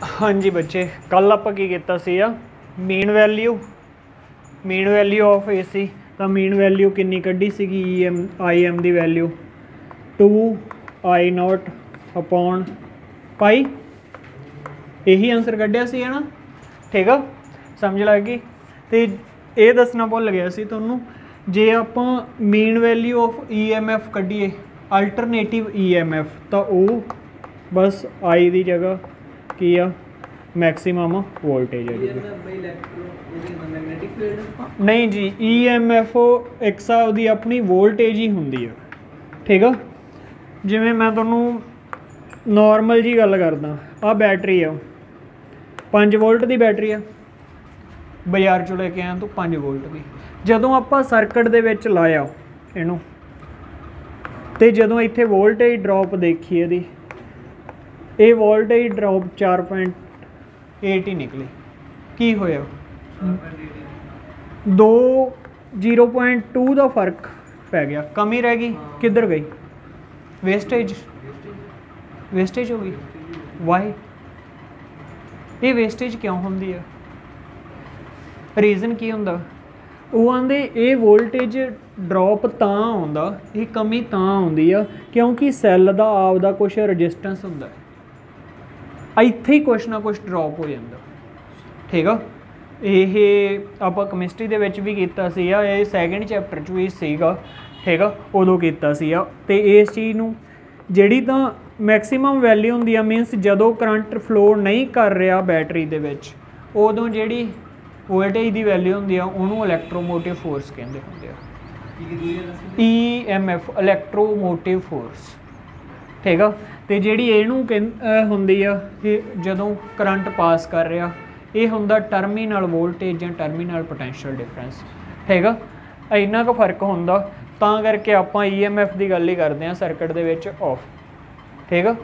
हाँ जी बच्चे, कल आप की किया सी मीन वैल्यू ऑफ ए सी। तो मीन वैल्यू किन्नी कड्ढी सी आई एम की वैल्यू 2I0 अपॉन पाई, यही आंसर कढ़िया सी है ना। ठीक है, समझ लग गई। तो ये दसना भुल गया सी तुहानू, जे आप मीन वैल्यू ऑफ EMF कढ़ीए अल्टरनेटिव EMF तो वो बस आई की जगह की आ मैक्सीमम वोल्टेज है। नहीं जी, EMF एक हिसाब की अपनी वोल्टेज ही होंगी है। ठीक है, जिमें मैं तुहानू नॉर्मल जी गल करदा, आ बैटरी आ 5 वोल्ट की बैटरी है, बाजार चो लेके आया तो 5 वोल्ट की। जदों आप सर्किट दे विच लाया इनू तो जदों इत्थे वोल्टेज ड्रॉप देखी इहदी, ये वोल्टेज ड्रॉप 4.8 ही निकली। की होया 0.2 का फर्क पै गया, कमी रह गई। किधर गई? वेस्टेज हो गई। वाई? ये वेस्टेज क्यों होंदी है? रीज़न की होंदा? वो आंदे ये वोल्टेज ड्रॉप तां आउंदा, ये कमी तां आउंदी आ क्योंकि सैल दा आपदा कुछ रजिस्टेंस हुंदा है, इत्थे ही कुछ ना कुछ ड्रॉप हो जाता। ठीक है, ये आप कैमिस्ट्री दे विच भी कीता सीगा, ये सैकेंड चैप्टर च भी सीगा। ठीक है, उदों कीता सीगा। ते इस चीज़ नूं जिहड़ी तां मैक्सीमम वैल्यू हुंदी आ, मीनस जदों करंट फ्लो नहीं कर रहा बैटरी दे विच, उदों जिहड़ी वोल्टेज की वैल्यू हुंदी आ उहनूं इलैक्ट्रोमोटिव फोर्स कहंदे हुंदे आ। EMF इलैक्ट्रोमोटिव force. ठीक है, तो जिहड़ी इहनूं हुंदी आ जदों करंट पास कर रहा, ये हुंदा टर्मिनल वोल्टेज या टर्मिनल पोटैंशियल डिफरेंस। ठीक है, इन्ना क फर्क हुंदा, तां करके आपां EMF की गल ही करते हैं सर्किट दे विच ऑफ। ठीक है,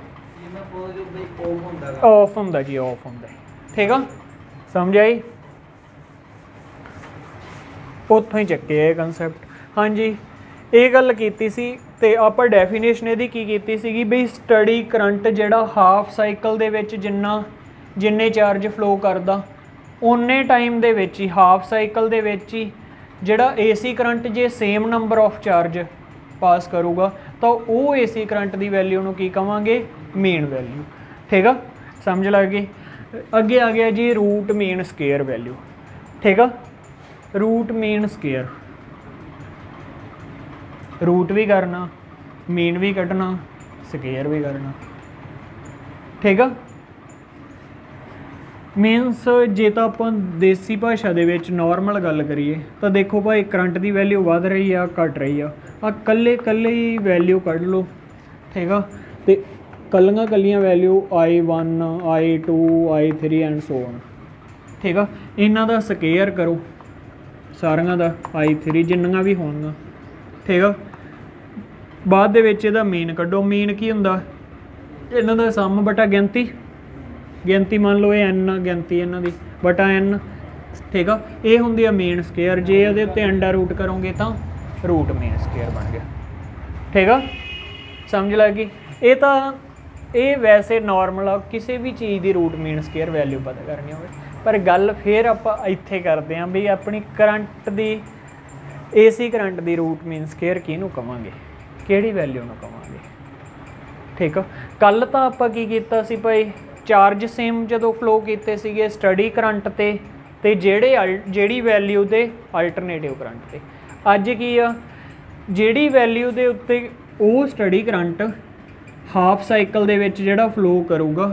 ऑफ हुंदा जी, ऑफ हुंदा। ठीक है, समझ आई? उत्थों ही चक्के ये कंसैप्ट। हाँ जी, ये गल कीती सी ते आपां डेफिनेशन इहदी की कीती सीगी भी स्टडी करंट जिहड़ा हाफ साइकिल दे विच जिन्ने चार्ज फ्लो करदा उन्ने टाइम दे विच ही, हाफ साइकिल दे विच ही जिहड़ा AC करंट जे same number of charge pass करूगा तो वो AC करंट की वैल्यू नूं की कहांगे? Mean value. ठीक है, समझ लग गई। अगे आ गया जी रूट मीन स्केयर वैल्यू। ठीक है, रूट मीन स्केयर, रूट भी करना, मीन भी कढ़ना, स्केयर भी करना। ठीक है, मीनस जे तो आप देसी भाषा दे विच नॉर्मल गल करिए तो देखो भाई करंट की वैल्यू वध रही आ घट रही आ कल्ले ही वैल्यू कढ़ लो। ठीक है, तो कल्लियां value I1 I2 I3 and so on. ठीक है, इन्हां दा स्केयर करो सारियां दा I3 जिन्नियां भी होणगियां। ठीक है, बाद दे विच इहदा मीन कढ़ो। मीन की हुंदा? इन्हां दा सम बटा गिनती मान लो ये N गिनती इन्हां दी बटा N। ठीक है, ये हुंदी आ मीन स्केयर। जे इहदे उत्ते अंडर रूट करोगे तो रूट मीन स्केयर बन गया। ठीक है, समझ लग गई। ये वैसे नॉर्मल आ, किसी भी चीज़ की रूट मीन स्केयर वैल्यू पता करनी हो, पर गल फिर आप इत्थे करते हैं भी अपनी करंट की AC करंट की रूट मीन स्केयर किहनूं कहांगे, किहड़ी वैल्यू नूं कहांगे। ठीक है, कल तो आप की कीता सी भाई चार्ज सेम जदों फ्लो कीते सीगे स्टडी करंट ते जिहड़ी वैल्यू दे अल्टरनेटिव करंट ते। अज की आ जिहड़ी वैल्यू दे उत्ते वो स्टडी करंट हाफ साइकिल दे विच जिहड़ा फ्लो करूगा।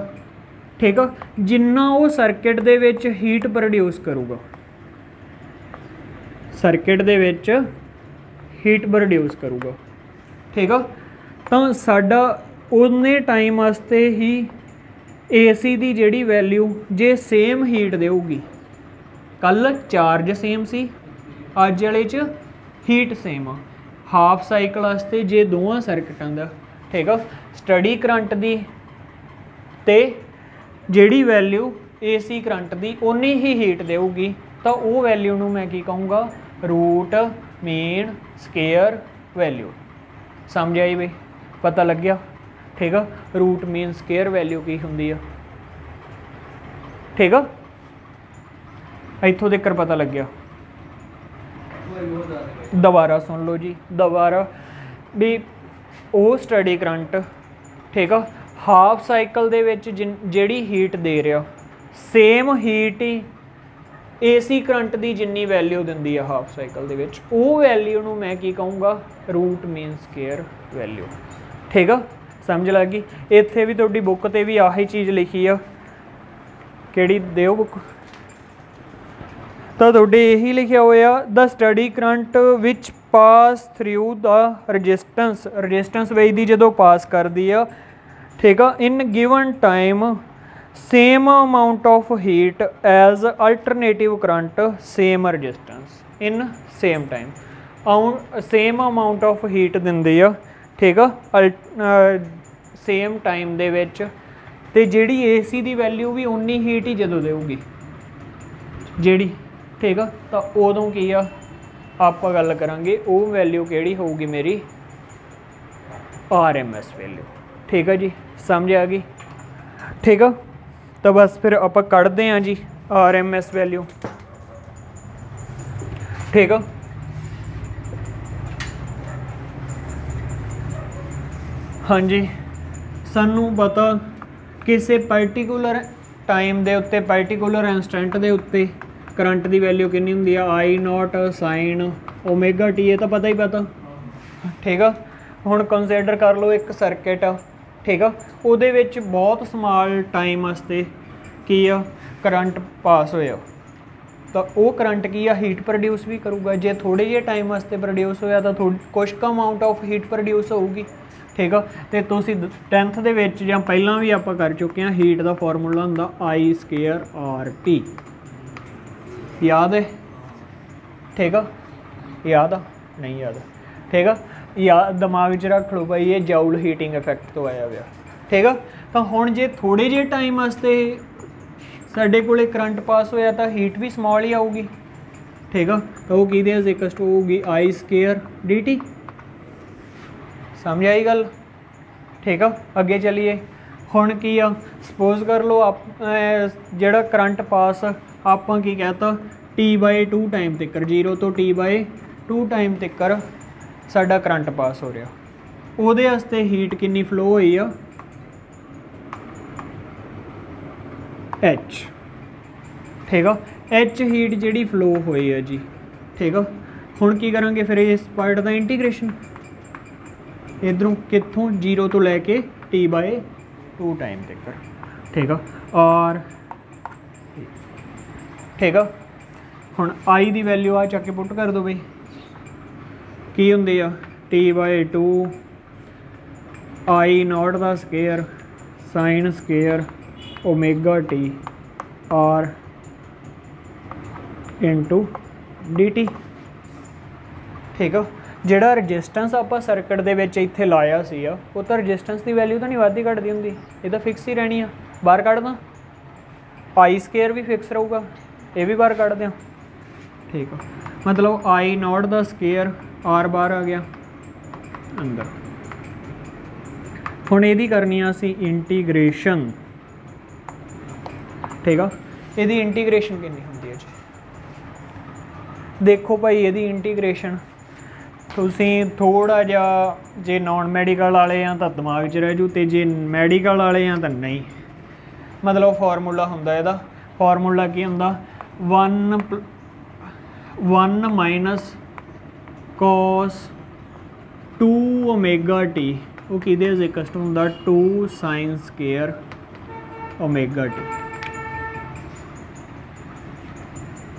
ठीक है, जिन्ना वो सर्किट दे विच हीट प्रोड्यूस करूगा, सर्किट दे विच हीट प्रोड्यूस करूगा। ठीक है, तो साडा उन्ने टाइम वास्ते ही AC की जिहड़ी वैल्यू जे सेम हीट देगी, कल चार्ज सेम सी अज वाले च हीट सेम आ, हाफ साइकिल वास्ते जे दोवां सर्किटां दा। ठीक है, स्टडी करंट दी ते जिहड़ी वैल्यू AC करंट दी उन्नी ही हीट देगी तो वो वैल्यू नूं मैं की कहूँगा? Root mean square value. समझ आई बई? पता लग गया? ठीक है, रूट मीन स्केयर वैल्यू की होंदी है। ठीक है, इत्थों तक पता लग गया। दोबारा सुन लो जी, दोबारा भी वो स्टडी करंट, ठीक है, हाफ साइकिल दे विच जिहड़ी हीट दे रहा सेम हीट ही AC करंट की जिन्नी वैल्यू दिंदी है हाफ साइकिल दे विच, वो वैल्यू नूं मैं की कहूँगा रूट मीन स्केयर वैल्यू। ठीक है, समझ लग गई। इत्थे भी तुहाडी बुक ते भी आही चीज़ लिखी है, किहड़ी दिओ बुक, तो तुहाडे यही लिखिया होया the steady current which pass through the resistance, resistance वेज दी जदों पास करदी आ, ठीक है, in given time same amount of heat as alternative current same resistance in same time, same amount of heat दिंदी आ, ठीक है, सेम टाइम दे विच, ते जिहड़ी AC दी वैल्यू भी उन्नी हीट ही जदों देऊगी जिहड़ी, ठीक है, तो उदों की आ आपां गल करांगे वो वैल्यू किहड़ी होगी मेरी RMS वैल्यू। ठीक है जी, समझ आ गई। ठीक है, तो बस फिर आप कढ़ते हैं जी RMS वैल्यू। ठीक है, हाँ जी, सानू पता किसी पर्टिकुलर टाइम के उत्ते पर्टिकुलर इंस्टेंट के उत्ते करंट की वैल्यू कितनी होंदी है I0 साइन ओमेगा T, ये तो पता ही पता। ठीक है, हुण कंसिडर कर लो एक सर्किट, ठीक है, उहदे विच बहुत स्मॉल टाइम वास्ते की आ करंट पास होया, तो वो करंट की आ हीट प्रोड्यूस भी करूँगा। जे थोड़े जे टाइम वास्ते प्रोड्यूस होया तो कुछ का अमाउंट ऑफ हीट प्रोड्यूस होगी। ठीक है, तो तुसीं 10th दे विच जां पहलां भी आपां कर चुके हैं, हीट का फॉर्मूला हुंदा I²RT, याद है? ठीक है, याद आ नहीं याद? ठीक है, याद दिमाग च रख लो भाई, ये जाउल हीटिंग इफैक्ट तो आया हुआ। ठीक है, तो हुण जे थोड़े जे टाइम वास्ते साडे कोले करंट पास होया तो हीट भी स्मॉल ही आऊगी। ठीक है, तो वो किहदे इक्वल टू होगी I²dt। समझ आई गल? ठीक है, अगे चलीए। हुण की आ सपोज कर लो आप जिहड़ा करंट पास आपां की कहता T/2 टाइम तक, 0 तो T/2 टाइम तक साडा करंट पास हो रहा, उहदे वास्ते हीट कितनी फ्लो हुई आ H। ठीक है, H हीट जिहड़ी फ्लो हुई है जी। ठीक है, हुण की करांगे फिर इस पार्ट का इंटीग्रेशन, इधरों कितों 0 तो लैके T/2 टाइम तक। ठीक है, और ठीक है, हुण I की वैल्यू आ चक के पुट कर दो बई, की हुंदी आ T/2 I0 का square sine square omega T R into dt। ठीक है, जिहड़ा रजिस्टेंस आपां सर्किट दे विच इत्थे लाया सी वो तो रजिस्टेंस की वैल्यू तो नहीं वधदी घटदी हुंदी, ये तो फिक्स ही रहनी आ। बाहर कढ़ दा I² भी फिक्स रहूगा, ये भी बाहर कढ़ दें। ठीक है, मतलब I0 का स्केयर R बाहर आ गया अंदर। हुण इहदी करनी आ सी इंटीग्रेशन। ठीक है, इहदी इंटीग्रेशन कितनी हुंदी है जी? देखो भाई, इहदी इंटीग्रेशन तुसीं थोड़ा जिहा जे नॉन मैडिकल वाले हैं तो दिमाग च रह जू, तो जे मैडिकल वाले हैं तो नहीं। मतलब फॉर्मूला हुंदा इहदा, फॉर्मूला की हुंदा 1 माइनस cos 2 ओमेगा T, वो किहदे इक्वल टू हुंदा 2 साइन स्केयर ओमेगा T।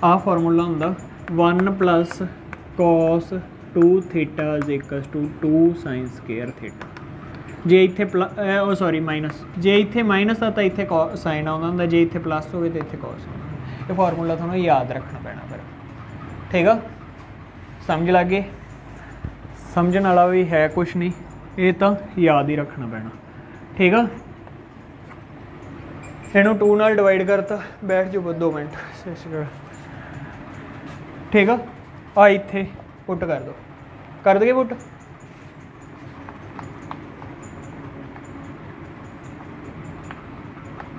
आ फॉर्मूला हुंदा 1 plus cos 2 theta is equal to 2 sine square theta. जे इत्थे सॉरी माइनस, जे इत्थे माइनस आ तो इत्थे साइन आउंदा हुंदा, जे इत्थे प्लस होवे तो इत्थे कॉस आउंदा हुंदा। ये फॉर्मूला तुहानूं याद रखना पैना फिर। ठीक है, समझ लग गए? समझण वाला भी है कुछ नहीं, ये तो याद ही रखना पैना। ठीक है, इनू 2 नाल डिवाइड करता, बैठ जाओ 2 मिनट। ठीक है, आ इत्थे पुट कर दो, कर दोगे पुट?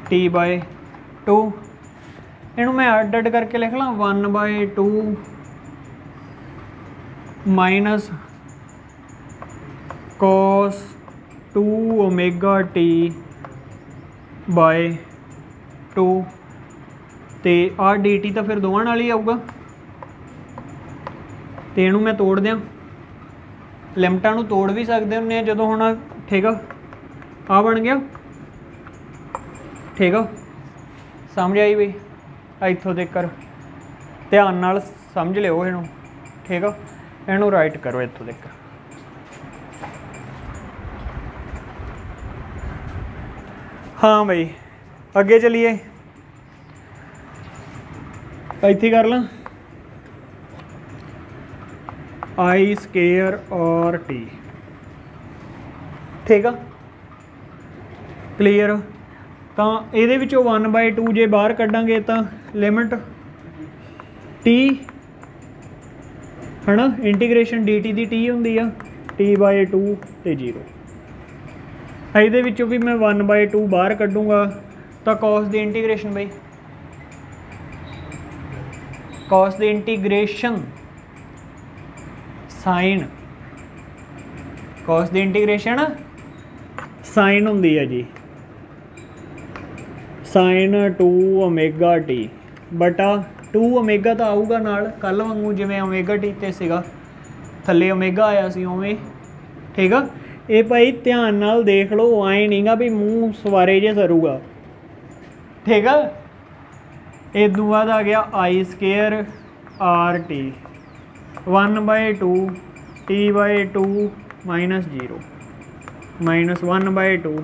T/2 इनू मैं अड अड करके लिख ला 1/2 minus cos 2 omega t by 2 तो आ डी टी तो फिर दोवां नाल ही आऊगा। तो इनू मैं तोड़ दियाँ, लिमिटां नू तोड़ भी सकते होंगे जो हुण, ठीक है। आ बन गया, ठीक है, समझ आई बई। इत्थों तक ध्यान नाल समझ लिओ इनू, ठीक है। इनू राइट करो इत्थों तक। हाँ बई अगे चलीए, इत्थे कर ला आई स्केयर और टी, ठीक है, क्लीयर। तो ये 1/2 जे बाहर कड्डांगे तो लिमिट टी है ना, इंटीग्रेशन डी टी की टी होंगी आ t/2 तो 0। ये भी मैं 1/2 बाहर कड्डूंगा तो कॉस दी इंटीग्रेशन बई, कॉस दी इंटीग्रेशन साइन, कॉस दी इंटीग्रेशन साइन होंगी है जी, साइन 2 ओमेगा टी बटा 2 ओमेगा तो आऊगा नाल कल वांगू जिवें ओमेगा टी ते सीगा थल्ले ओमेगा आया सी उवें, ठीक है। ये भाई ध्यान नाल देख लो, आए नहीं गा भी मूँह सवारे जे सरूगा, ठीक है। इस तो बाद आ गया I square R T 1/2 t/2 minus 0 minus 1/2,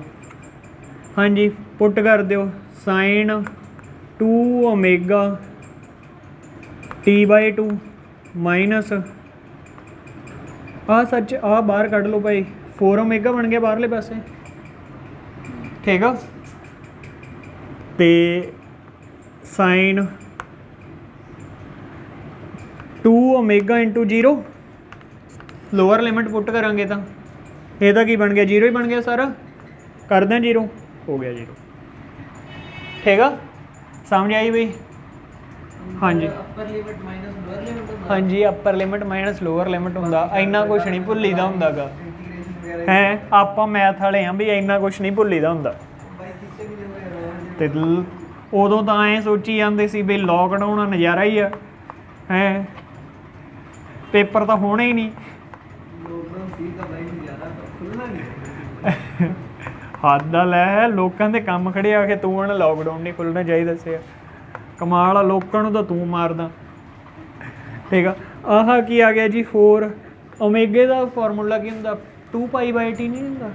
हाँ जी पुट कर दो साइन 2 ओमेगा t/2 माइनस आ सच आ बाहर कढ़ लो भाई 4 ओमेगा बन गया बाहरले पासे, ठीक है। तो sine 2 omega into 0 lower limit put करांगे तो यदा की बन गया 0 ही बन गया सारा, कर दें 0 हो गया 0, ठीक है। समझ आई बई? हाँ जी हाँ जी, upper limit minus lower limit होंदा, इन्ना कुछ नहीं भुल्लीदा हुंदा गा है, आपां मैथ वाले हाँ भी इन्ना कुछ नहीं भुल्लीदा हुंदा। ते उदों तो ऐ सोची जाते सी भी लॉकडाउन नज़ारा ही है, पेपर तो होने ही नहीं। हद लै लोगों के काम खड़े आके तू हूँ लॉकडाउन नहीं खुलना चाहिए दसिया, कमाल आ लोगों तो तू मारदा, ठीक है। आह की आ गया जी 4 ओमेगे का फॉर्मूला की होंदा 2π/t नहीं होंदा,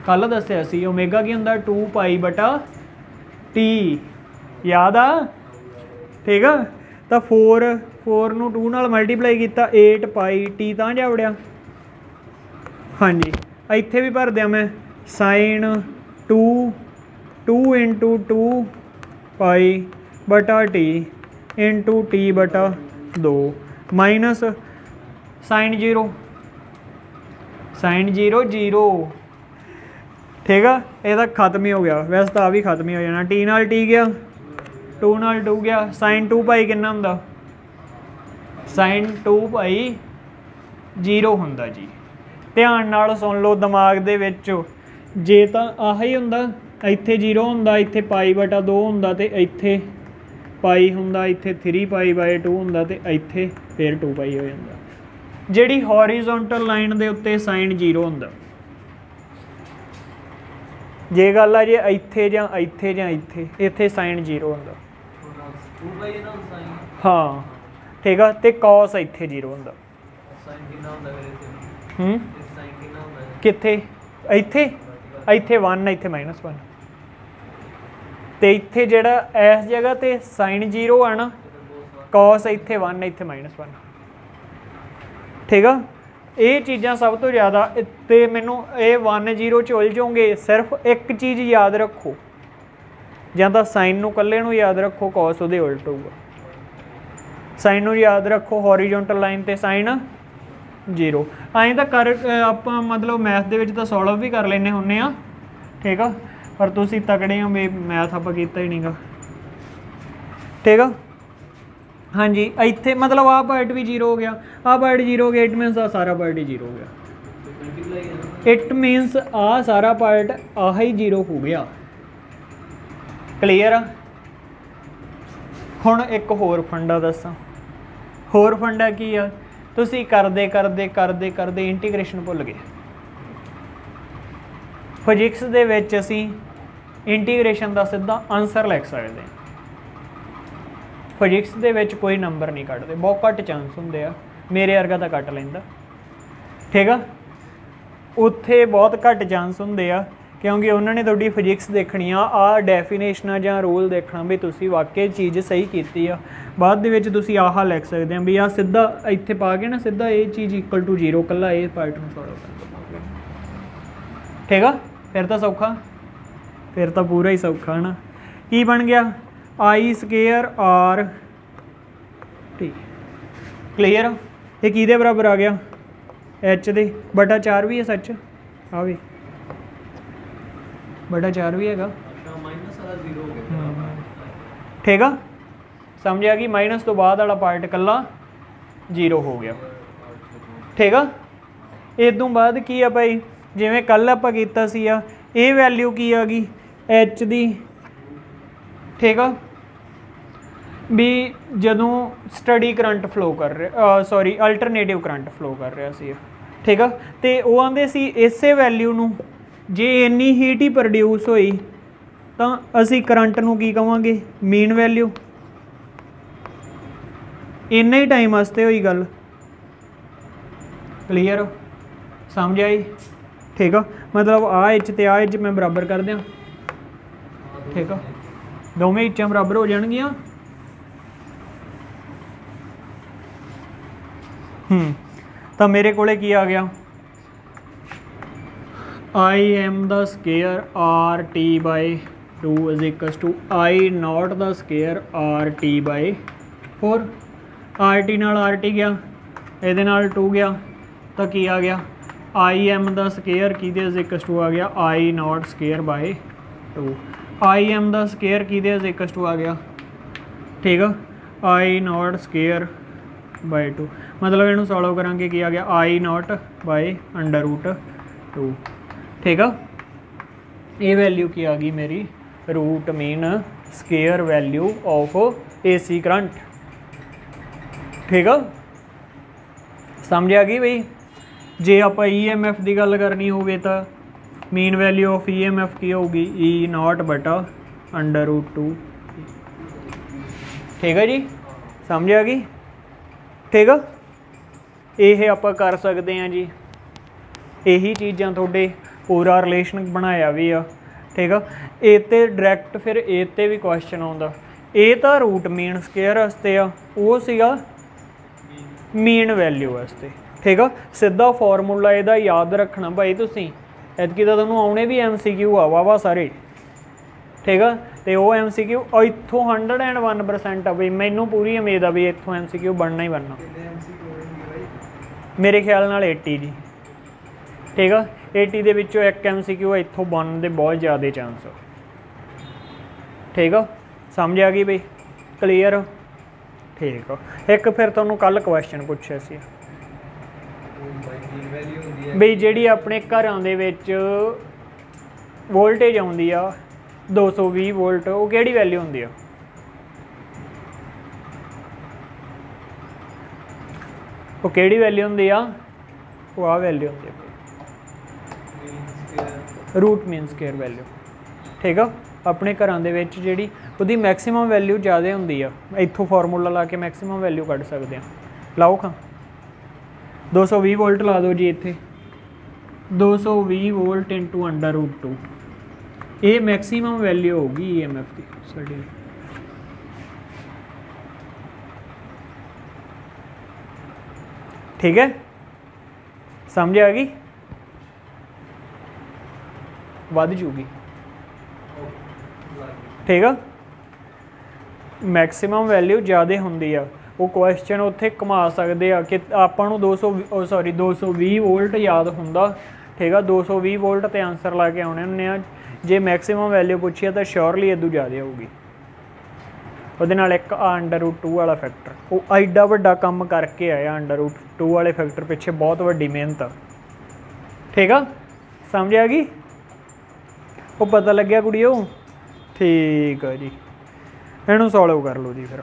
कल दसिया सी ओमेगा की होंदा 2π/t, याद आ, ठीक है। तो 4 नू 2 नाल मल्टीप्लाई किया 8πt तां जा वड़िया, हाँ जी। इत्थे भी भर दिया मैं साइन 2 इंटू 2π/t into t/2 minus sine 0 0, ठीक है। यह खत्म ही हो गया, वैसे तो आ भी खत्म ही हो जाना, टी नाल टी गया 2 नाल 2 गया, साइन 2π कितना होंदा, साइन 2π 0 होंदा जी। ध्यान नाल सुन लो दिमाग दे विच, जे तां आही हुंदा इत्थे 0 हुंदा, इत्थे π/2 हुंदा ते इत्थे पाई हुंदा, इत्थे 3π/2 हुंदा ते इत्थे फिर 2π हो जांदा। जिहड़ी हॉरिजोंटल लाइन दे उत्ते साइन 0 हुंदा, जे गल आ जे इत्थे जां इत्थे जां इत्थे, इत्थे साइन 0 हुंदा, हाँ ठीक है। ते कॉस इत्थे 0 हुंदा, कित्थे इत्थे 1 इत्थे -1, तो इत्थे जिहड़ा इस जगह ते साइन 0 है ना, कॉस इत्थे 1 इत्थे -1, ठीक है। ये चीज़ां सब तो ज़्यादा तो मैनू ये 1 0 च उलझोगे, सिर्फ एक चीज़ याद रखो, जां तां साइन नू कल्ले नू याद रखो, कॉस उहदे उल्ट होऊगा, साइन नू याद रखो हॉरिजोंटल लाइन ते साइन 0। ऐं तो कर आपां मतलब मैथ दे विच तां सॉल्व भी कर लेने हुन्ने आ, ठीक है, पर तुसीं तगड़े हो भी मैथ आपां कीता ही नहीं गा, ठीक है। हाँ जी, इतने मतलब आ पार्ट भी जीरो हो गया, आ पार्ट जीरो हो गया, इट मीनस आ सारा पार्ट ही जीरो हो गया। इट मीनस आ सारा पार्ट आह ही जीरो हो गया। क्लीयर आ। हुण एक होर फंडा दसा, होर फंडा की आ, तुसी करदे करदे करदे करदे इंटीग्रेशन भुल गए। फिजिक्स दे विच असीं इंटीग्रेशन का सीधा आंसर लिख सकते हैं। फिजिक्स दे विच कोई नंबर नहीं कटते, बहुत घट चांस होंगे आ, मेरे वर्गा तो कट लेंदा। ठीक है, उत्थे बहुत घट चांस होंगे आ, क्योंकि उन्होंने थोड़ी फिजिक्स देखनी आ डेफिनेशन जां रूल देखना भी तुसी वाकई चीज़ सही की आ। बाद दे विच तुसी आह लिख सकते हैं भी आ सीधा इत्थे पा के ना सीधा ये चीज़ इक्वल टू जीरो, कला ये पार्ट में सॉल्व कर। ठीक है, फिर तो सौखा, फिर तो पूरा ही सौखा है ना। की बन गया I square R T. Clear, ये किहदे बराबर आ गया, एच दे बटा 4 भी है सच, आ भी बटा 4 भी है। ठीक है, समझ आ गई। माइनस तो बाद वाला पार्ट कला जीरो हो गया। ठीक है, इदों बाद की है भाई, जिमें कल आप किया सी आ, ये वैल्यू की आ गई एच दी। ठीक है, भी जदों स्टडी करंट फ्लो कर रहा, सॉरी अल्टरनेटिव करंट फ्लो कर रहा सी। ठीक है, तो वो आंदे सी इसे वैल्यू नूं जे इन्नी हीट ही प्रोड्यूस होई तो असी करंट नूं की कहांगे, मीन वैल्यू। इन्ने ही टाइम वास्ते होई गल। क्लीयर, समझ आई। ठीक है, मतलब आ एच ते आ एच मैं बराबर कर दियाँ। ठीक है, दोवें इच्चां बराबर हो जाएगियां। तो मेरे कोले की आ गया, I M the square R T by 2 is equals to I naught the square R T by 4। R T नाल आर टी गया, ये 2 गया, तो की आ गया आई एम द स्केयर की इज इक्वल्स टू आ गया I naught square by 2। I M the square की इज इक्वल्स टू आ गया, ठीक है, आई नॉट स्केयर बाई 2। मतलब इनू सॉल्व करांगे की आ गया I naught by under root 2। ठीक है, ये वैल्यू की आ गई मेरी root mean square value of AC current. ठीक है, समझ आ गई बई। जे आप EMF की गल करनी होवे तो मीन वैल्यू ऑफ EMF की होगी ई नॉट बटा अंडर रूट 2। ठीक है जी, समझ आ गई। ठीक है, ये आप कर सकते हैं जी, यही चीज़ां थोड़े पूरा रिलेशन बनाया भी आ। ठीक है, ये तो डायरैक्ट फिर ये तो भी क्वेश्चन आता, ये तो रूट मीन स्केयर वास्ते आ, वो सीगा मीन वैल्यू वास्ते। ठीक है, सीधा फॉर्मूला इहदा याद रखना भाई तुसीं, एतकी तो तुहानूं आउणे भी MCQ आ वावा सारे। ठीक है, तो वो MCQ इत्थों 101% आ बई, मैनूं पूरी उम्मीद आ भी इत्थों MCQ बनना ही बनना। मेरे ख्याल नाल 80 जी। ठीक है, 80 दे विचों एक MCQ इत्थों बनने दे बहुत ज़्यादा चांस। ठीक है, समझ आ गई बई। क्लीयर। ठीक है, एक फिर तुहानूं कल क्वेश्चन पूछिया सी बई जिहड़ी अपने घरां दे विच वोल्टेज आउंदी आ 220 वोल्ट, वो किहड़ी वैल्यू हुंदी आ? वो किहड़ी वैल्यू हुंदी आ? वो आ वैल्यू हुंदी आ रूट मीन स्केयर वैल्यू। ठीक है, अपने घरां दे विच जिहड़ी उहदी मैक्सीमम वैल्यू ज़्यादा हुंदी आ, इत्थों फार्मूला ला के मैक्सीमम वैल्यू कढ सकते हैं। लाओ खां 220 वोल्ट ला दो जी, इत्थे 220 वोल्ट इंटू अंडर रूट 2, ये मैक्सीमम वैल्यू होगी EMF की साडी। ठीक है, समझ आ गई। वध जूगी। ठीक है, मैक्सीमम वैल्यू ज़्यादा होंदी आ, वो क्वेश्चन उत्थे घुमा सकते हैं कि आपां नूं 220 वोल्ट याद हुंदा। ठीक है, 220 वोल्ट ते आंसर ला के आने होंगे आ, जे मैक्सीमम वैल्यू पूछी है तो श्योरली इदू ज़्यादा होगी। ਉਹਦੇ ਨਾਲ ਇੱਕ √2 वाला फैक्टर, ਉਹ ਐਡਾ ਵੱਡਾ ਕੰਮ ਕਰਕੇ ਆਇਆ √2 वाले फैक्टर ਪਿੱਛੇ ਬਹੁਤ ਵੱਡੀ ਮਿਹਨਤ ਆ। ਠੀਕ ਆ, ਸਮਝ ਆ ਗਈ? ਉਹ ਪਤਾ ਲੱਗਿਆ ਕੁੜੀਓ? ਠੀਕ ਆ ਜੀ, ਇਹਨੂੰ ਸੋਲਵ ਕਰ ਲਓ ਜੀ ਫਿਰ।